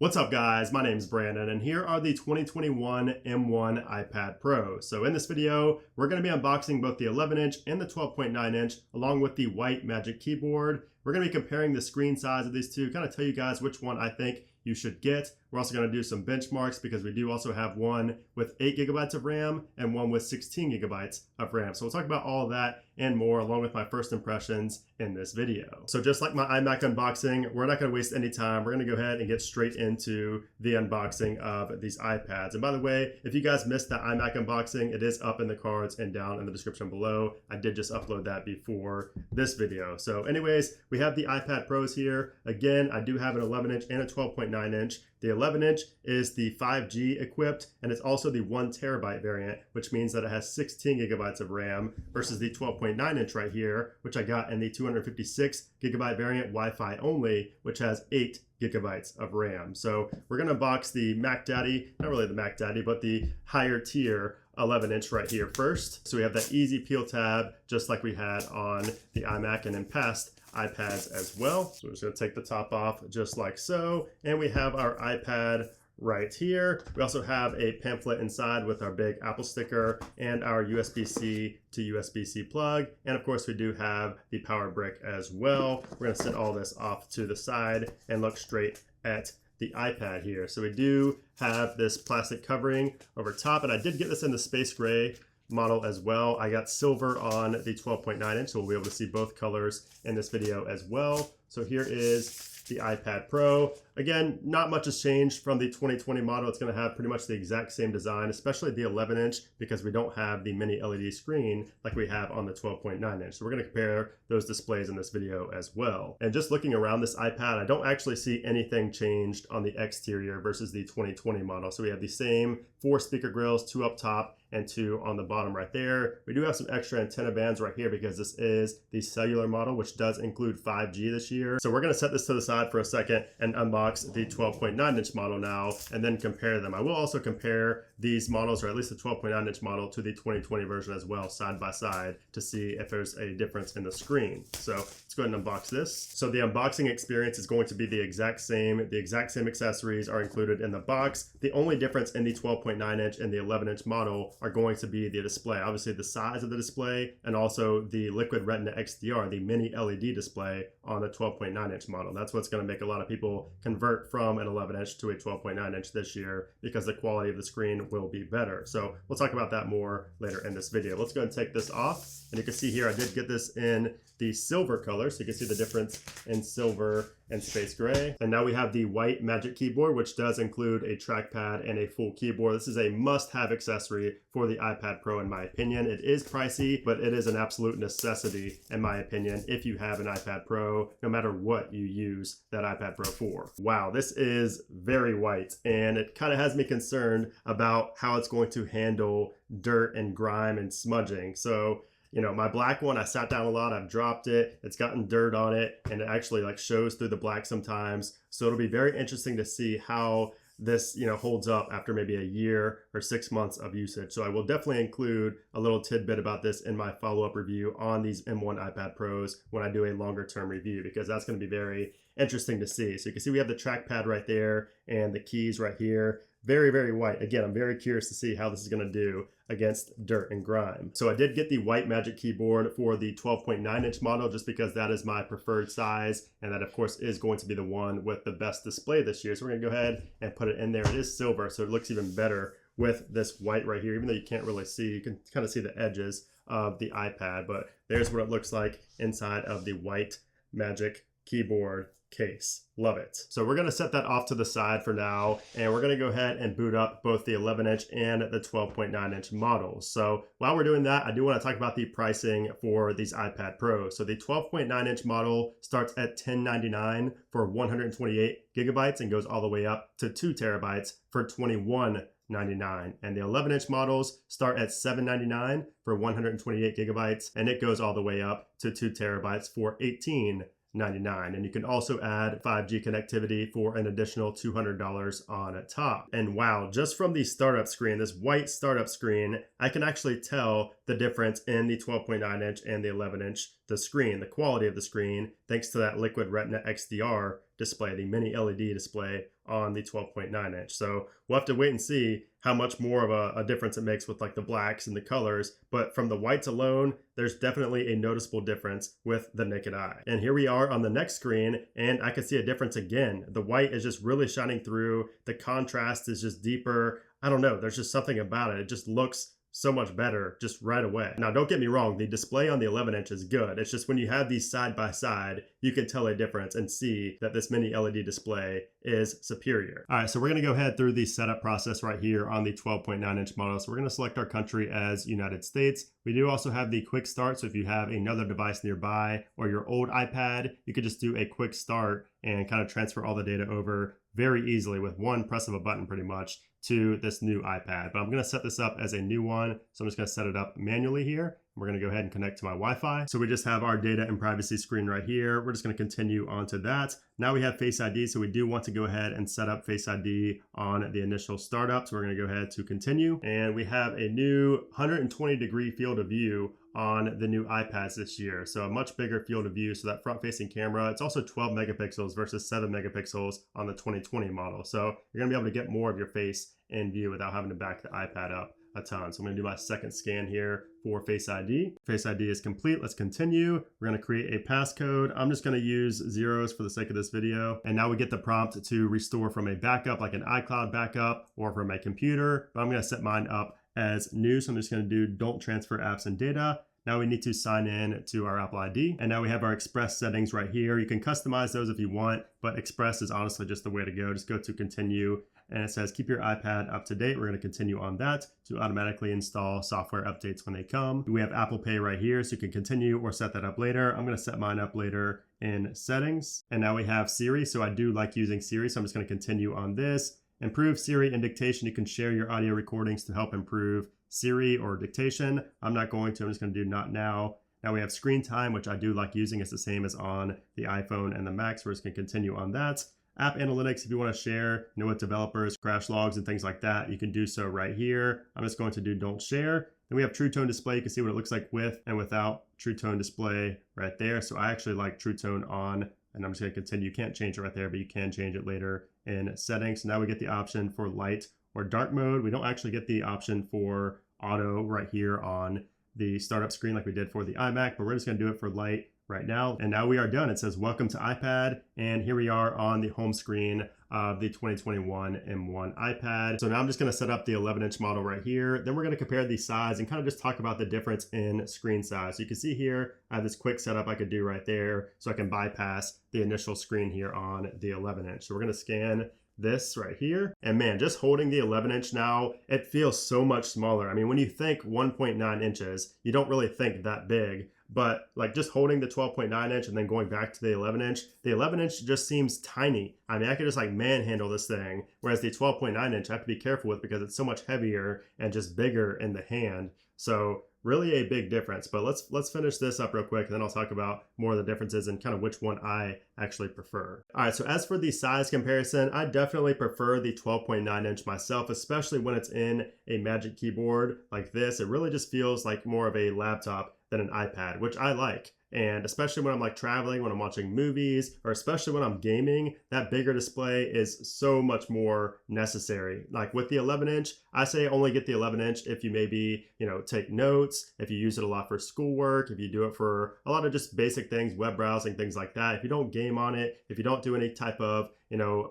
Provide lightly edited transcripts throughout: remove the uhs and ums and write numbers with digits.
What's up guys, my name is Brandon and here are the 2021 M1 iPad Pro. So in this video, we're going to be unboxing both the 11-inch and the 12.9-inch along with the white Magic Keyboard. We're going to be comparing the screen size of these two, kind of tell you guys which one I think you should get. We're also going to do some benchmarks because we do also have one with 8 gigabytes of RAM and one with 16 gigabytes of RAM. So we'll talk about all of that and more along with my first impressions in this video. So just like my iMac unboxing, we're not going to waste any time. We're going to go ahead and get straight into the unboxing of these iPads. And by the way, if you guys missed that iMac unboxing, it is up in the cards and down in the description below. I did just upload that before this video. So anyways, we have the iPad Pros here. Again, I do have an 11-inch and a 12.9-inch. The 11-inch is the 5G equipped, and it's also the 1 terabyte variant, which means that it has 16 gigabytes of RAM versus the 12.9-inch right here, which I got in the 256 gigabyte variant Wi-Fi only, which has 8 gigabytes of RAM. So we're gonna box the Mac Daddy, not really the Mac Daddy, but the higher tier 11-inch right here first. So we have that easy peel tab, just like we had on the iMac and in past iPads as well. So we're just gonna take the top off just like so. And we have our iPad right here. We also have a pamphlet inside with our big Apple sticker and our USB-C to USB-C plug. And of course we do have the power brick as well. We're gonna set all this off to the side and look straight at the iPad here. So we do have this plastic covering over top, and I did get this in the space gray model as well. I got silver on the 12.9-inch, so we'll be able to see both colors in this video as well. So here is the iPad Pro. Again, not much has changed from the 2020 model. It's going to have pretty much the exact same design, especially the 11-inch, because we don't have the mini LED screen like we have on the 12.9-inch. So we're going to compare those displays in this video as well. And just looking around this iPad, I don't actually see anything changed on the exterior versus the 2020 model. So we have the same 4 speaker grills, 2 up top and 2 on the bottom right there. We do have some extra antenna bands right here because this is the cellular model, which does include 5G this year. So we're going to set this to the side for a second and unbox the 12.9-inch model now and then compare them. I will also compare these models, or at least the 12.9-inch model, to the 2020 version as well, side by side, to see if there's a difference in the screen. So let's go ahead and unbox this. So the unboxing experience is going to be the exact same. The exact same accessories are included in the box. The only difference in the 12.9-inch and the 11-inch model are going to be the display. Obviously the size of the display and also the Liquid Retina XDR, the mini LED display on the 12.9-inch model. That's what's going to make a lot of people convert from an 11-inch to a 12.9-inch this year, because the quality of the screen will be better. So we'll talk about that more later in this video. Let's go ahead and take this off. And you can see here, I did get this in the silver color, so you can see the difference in silver and space gray. And now we have the white Magic Keyboard, which does include a trackpad and a full keyboard. This is a must-have accessory for the iPad Pro in my opinion. It is pricey, but it is an absolute necessity in my opinion if you have an iPad Pro, no matter what you use that iPad Pro for. Wow, this is very white, and it kind of has me concerned about how it's going to handle dirt and grime and smudging. So you know, my black one, I sat down a lot, I've dropped it, it's gotten dirt on it, and it actually like shows through the black sometimes. So it'll be very interesting to see how this, you know, holds up after maybe a year or 6 months of usage. So I will definitely include a little tidbit about this in my follow-up review on these M1 iPad Pros when I do a longer term review, because that's going to be very interesting to see. So you can see we have the trackpad right there and the keys right here. Very, very white. Again, I'm very curious to see how this is going to do against dirt and grime. So I did get the white Magic Keyboard for the 12.9-inch model just because that is my preferred size, and that of course is going to be the one with the best display this year. So we're going to go ahead and put it in there. It is silver, so it looks even better with this white right here. Even though you can't really see, you can kind of see the edges of the iPad, but there's what it looks like inside of the white Magic Keyboard case. Love it. So we're going to set that off to the side for now, and we're going to go ahead and boot up both the 11-inch and the 12.9-inch models. So while we're doing that, I do want to talk about the pricing for these iPad Pros. So the 12.9-inch model starts at $1099 for 128 gigabytes and goes all the way up to 2 terabytes for $21.99. And the 11-inch models start at $799 for 128 gigabytes, and it goes all the way up to 2 terabytes for $18.99. And you can also add 5G connectivity for an additional $200 on top. And wow, just from the startup screen, this white startup screen, I can actually tell the difference in the 12.9-inch and the 11-inch the screen, the quality of the screen, thanks to that Liquid Retina XDR display, the mini LED display on the 12.9 inch. So we'll have to wait and see how much more of a difference it makes with like the blacks and the colors. But from the whites alone, there's definitely a noticeable difference with the naked eye. And here we are on the next screen, and I can see a difference again. The white is just really shining through. The contrast is just deeper. I don't know, there's just something about it. It just looks so much better just right away. Now, don't get me wrong, the display on the 11 inch is good. It's just when you have these side by side, you can tell a difference and see that this mini LED display is superior. All right, so we're gonna go ahead through the setup process right here on the 12.9 inch model. So we're gonna select our country as United States. We do also have the quick start. So if you have another device nearby or your old iPad, you could just do a quick start and kind of transfer all the data over very easily with one press of a button pretty much to this new iPad. But I'm gonna set this up as a new one. So I'm just gonna set it up manually here. We're gonna go ahead and connect to my Wi-Fi. So we just have our data and privacy screen right here. We're just gonna continue on to that. Now we have Face ID, so we do want to go ahead and set up Face ID on the initial startup. So we're gonna go ahead to continue. And we have a new 120-degree field of view on the new iPads this year. So a much bigger field of view. So that front-facing camera, it's also 12 megapixels versus 7 megapixels on the 2020 model. So you're gonna be able to get more of your face in view without having to back the iPad up a ton. So I'm gonna do my second scan here for Face ID. Face ID is complete. Let's continue. We're gonna create a passcode. I'm just gonna use zeros for the sake of this video. And now we get the prompt to restore from a backup, like an iCloud backup or from a computer. But I'm gonna set mine up as new. So I'm just gonna do don't transfer apps and data. Now we need to sign in to our Apple ID. And now we have our Express settings right here. You can customize those if you want, but Express is honestly just the way to go. Just go to continue. And it says, keep your iPad up to date. We're gonna continue on that to automatically install software updates when they come. We have Apple Pay right here, so you can continue or set that up later. I'm gonna set mine up later in settings. And now we have Siri, so I do like using Siri, so I'm just gonna continue on this. Improve Siri and dictation. You can share your audio recordings to help improve Siri or dictation. I'm not going to, I'm just gonna do not now. Now we have screen time, which I do like using. It's the same as on the iPhone and the Mac, so we're just gonna continue on that. App analytics, if you want to share, with developers, crash logs and things like that, you can do so right here. I'm just going to do don't share. Then we have True Tone display. You can see what it looks like with and without True Tone display right there. So I actually like True Tone on, and I'm just going to continue. You can't change it right there, but you can change it later in settings. So now we get the option for light or dark mode. We don't actually get the option for auto right here on the startup screen like we did for the iMac, but we're just going to do it for light right now. And now we are done. It says welcome to iPad, and here we are on the home screen of the 2021 M1 iPad. So now I'm just going to set up the 11-inch model right here. Then we're going to compare the size and kind of just talk about the difference in screen size. So you can see here I have this quick setup I could do right there, so I can bypass the initial screen here on the 11-inch. So we're going to scan this right here, and man, just holding the 11-inch now, it feels so much smaller. I mean, when you think 1.9 inches, you don't really think that big. But like just holding the 12.9 inch and then going back to the 11 inch just seems tiny. I mean, I could just like manhandle this thing. Whereas the 12.9 inch I have to be careful with because it's so much heavier and just bigger in the hand. So really a big difference. But let's finish this up real quick, and then I'll talk about more of the differences and kind of which one I actually prefer. All right, so as for the size comparison, I definitely prefer the 12.9 inch myself, especially when it's in a Magic Keyboard like this. It really just feels like more of a laptop than an iPad, which I like. And especially when I'm like traveling, when I'm watching movies, or especially when I'm gaming, that bigger display is so much more necessary. Like with the 11-inch, I say only get the 11-inch if you maybe, take notes, if you use it a lot for schoolwork, if you do it for a lot of just basic things, web browsing, things like that. If you don't game on it, if you don't do any type of,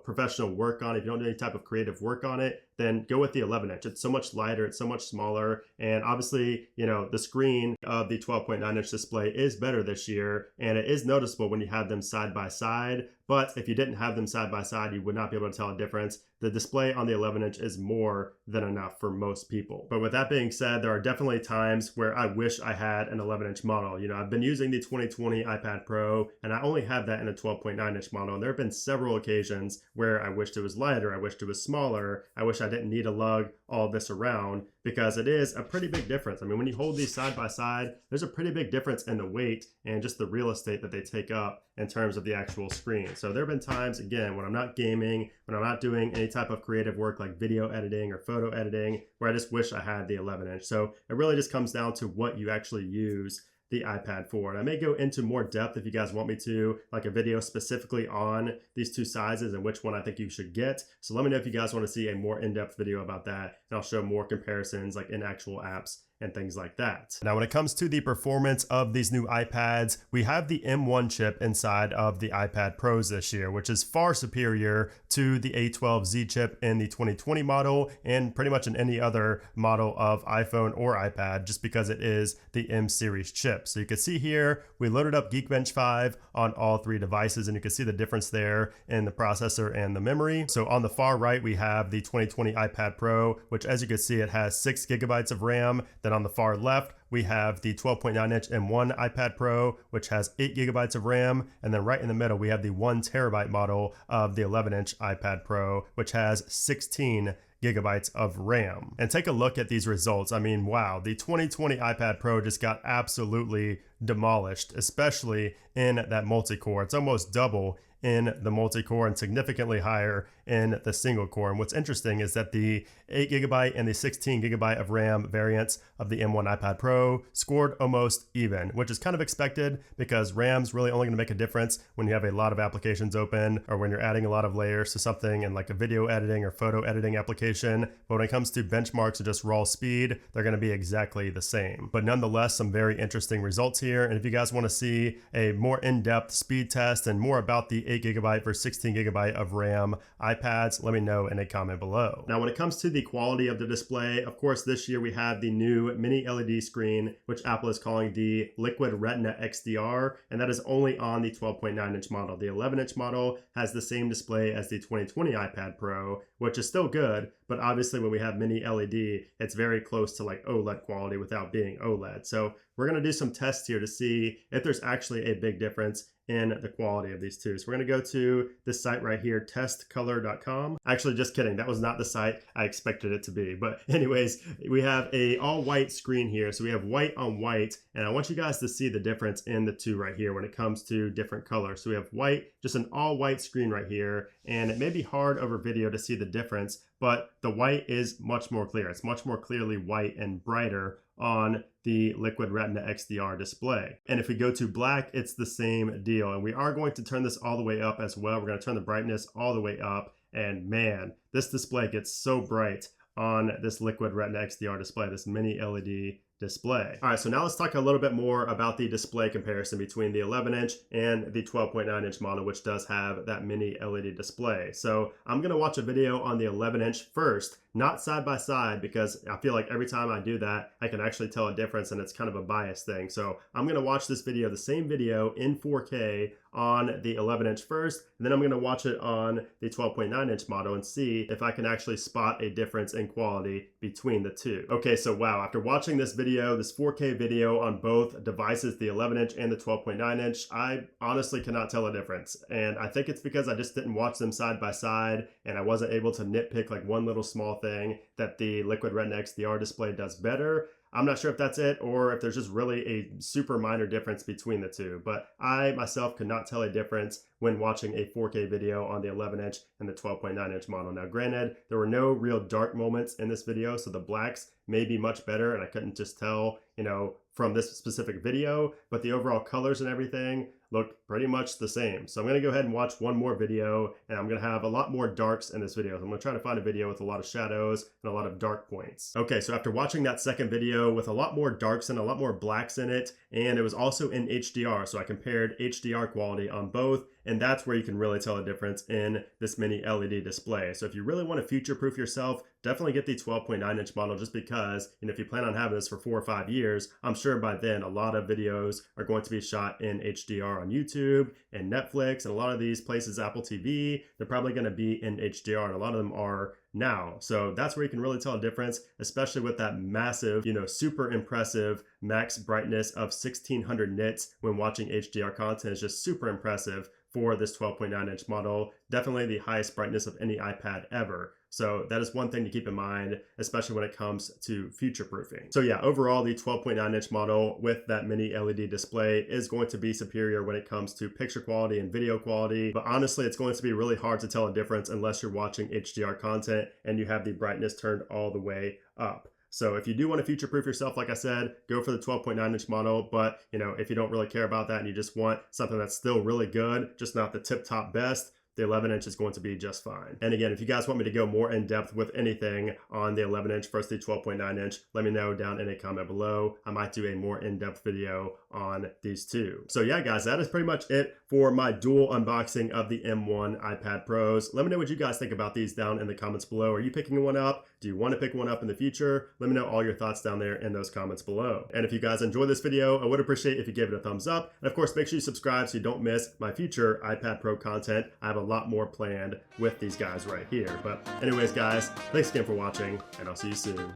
professional work on it, if you don't do any type of creative work on it, then go with the 11-inch. It's so much lighter, it's so much smaller, and obviously, the screen of the 12.9-inch display is better this year, and it is noticeable when you have them side by side. But if you didn't have them side by side, you would not be able to tell a difference. The display on the 11-inch is more than enough for most people. But with that being said, there are definitely times where I wish I had an 11-inch model. I've been using the 2020 iPad Pro, and I only have that in a 12.9-inch model. And there have been several occasions where I wished it was lighter, I wished it was smaller, I wish I didn't need to lug all this around, because it is a pretty big difference. I mean, when you hold these side by side, there's a pretty big difference in the weight and just the real estate that they take up in terms of the actual screen. So there have been times, again, when I'm not gaming, when I'm not doing any type of creative work like video editing or photo editing, where I just wish I had the 11-inch. So it really just comes down to what you actually use the iPad 4. And I may go into more depth if you guys want me to, like a video specifically on these two sizes and which one I think you should get. So let me know if you guys want to see a more in-depth video about that, and I'll show more comparisons like in actual apps and things like that. Now, when it comes to the performance of these new iPads, we have the M1 chip inside of the iPad Pros this year, which is far superior to the A12Z chip in the 2020 model and pretty much in any other model of iPhone or iPad, just because it is the M series chip. So you can see here, we loaded up Geekbench 5 on all three devices, and you can see the difference there in the processor and the memory. So on the far right, we have the 2020 iPad Pro, which as you can see, it has 6 gigabytes of RAM. Then on the far left, we have the 12.9-inch M1 iPad Pro, which has 8 gigabytes of RAM. And then right in the middle, we have the 1 terabyte model of the 11-inch iPad Pro, which has 16 gigabytes of RAM. And take a look at these results. I mean, wow, the 2020 iPad Pro just got absolutely demolished, especially in that multi-core. It's almost double in the multi-core and significantly higher in the single core. And what's interesting is that the 8 gigabyte and the 16 gigabyte of RAM variants of the M1 iPad Pro scored almost even, which is kind of expected because RAM's really only going to make a difference when you have a lot of applications open or when you're adding a lot of layers to something in like a video editing or photo editing application. But when it comes to benchmarks or just raw speed, they're going to be exactly the same. But nonetheless, some very interesting results here. And if you guys want to see a more in-depth speed test and more about the 8 gigabyte versus 16 gigabyte of RAM iPads, let me know in a comment below. Now, when it comes to the quality of the display, of course, this year we have the new mini LED screen, which Apple is calling the Liquid Retina XDR, and that is only on the 12.9-inch model. The 11-inch model has the same display as the 2020 iPad Pro, which is still good, but obviously when we have mini LED, it's very close to like OLED quality without being OLED. So we're going to do some tests here to see if there's actually a big difference in the quality of these two. So we're going to go to this site right here, testcolor.com. Actually, just kidding. That was not the site I expected it to be. But anyways, we have a all white screen here. So we have white on white, and I want you guys to see the difference in the two right here when it comes to different colors. So we have white, just an all white screen right here, and it may be hard over video to see the difference, but the white is much more clear. It's much more clearly white and brighter on the Liquid Retina XDR display. And if we go to black, it's the same deal. And we are going to turn this all the way up as well. We're going to turn the brightness all the way up. And man, this display gets so bright on this Liquid Retina XDR display, this mini LED display. All right, so now let's talk a little bit more about the display comparison between the 11-inch and the 12.9-inch model, which does have that mini LED display. So I'm gonna watch a video on the 11-inch first, not side by side, because I feel like every time I do that, I can actually tell a difference, and it's kind of a bias thing. So I'm gonna watch this video, the same video in 4K on the 11-inch first, and then I'm gonna watch it on the 12.9-inch model and see if I can actually spot a difference in quality between the two. Okay, so wow, after watching this video, this 4K video on both devices, the 11-inch and the 12.9-inch, I honestly cannot tell a difference. And I think it's because I just didn't watch them side by side, and I wasn't able to nitpick like one little small thing that the Liquid Retina XDR display does better. I'm not sure if that's it or if there's just really a super minor difference between the two, but I myself could not tell a difference when watching a 4K video on the 11-inch and the 12.9-inch model. Now, granted, there were no real dark moments in this video, so the blacks may be much better, and I couldn't just tell, you know, from this specific video, but the overall colors and everything look pretty much the same. So I'm gonna go ahead and watch one more video, and I'm gonna have a lot more darks in this video. So I'm gonna try to find a video with a lot of shadows and a lot of dark points. Okay, so after watching that second video with a lot more darks and a lot more blacks in it, and it was also in HDR, so I compared HDR quality on both, and that's where you can really tell a difference in this mini LED display. So if you really want to future-proof yourself, definitely get the 12.9-inch model, just because, you know, if you plan on having this for 4 or 5 years, I'm sure by then a lot of videos are going to be shot in HDR on YouTube and Netflix, and a lot of these places, Apple TV, they're probably going to be in HDR, and a lot of them are now. So that's where you can really tell a difference, especially with that massive, you know, super impressive max brightness of 1600 nits when watching HDR content is just super impressive for this 12.9-inch model. Definitely the highest brightness of any iPad ever. So that is one thing to keep in mind, especially when it comes to future-proofing. So yeah, overall, the 12.9-inch model with that mini LED display is going to be superior when it comes to picture quality and video quality. But honestly, it's going to be really hard to tell a difference unless you're watching HDR content and you have the brightness turned all the way up. So if you do want to future-proof yourself, like I said, go for the 12.9-inch model. But, if you don't really care about that and you just want something that's still really good, just not the tip-top best, the 11-inch is going to be just fine. And again, if you guys want me to go more in depth with anything on the 11-inch versus the 12.9-inch, let me know down in a comment below. I might do a more in-depth video on these two. So yeah, guys, that is pretty much it for my dual unboxing of the M1 iPad Pros. Let me know what you guys think about these down in the comments below. Are you picking one up? Do you want to pick one up in the future? Let me know all your thoughts down there in those comments below. And if you guys enjoyed this video, I would appreciate if you gave it a thumbs up. And of course, make sure you subscribe so you don't miss my future iPad Pro content. I have a lot more planned with these guys right here. But anyways, guys, thanks again for watching, and I'll see you soon.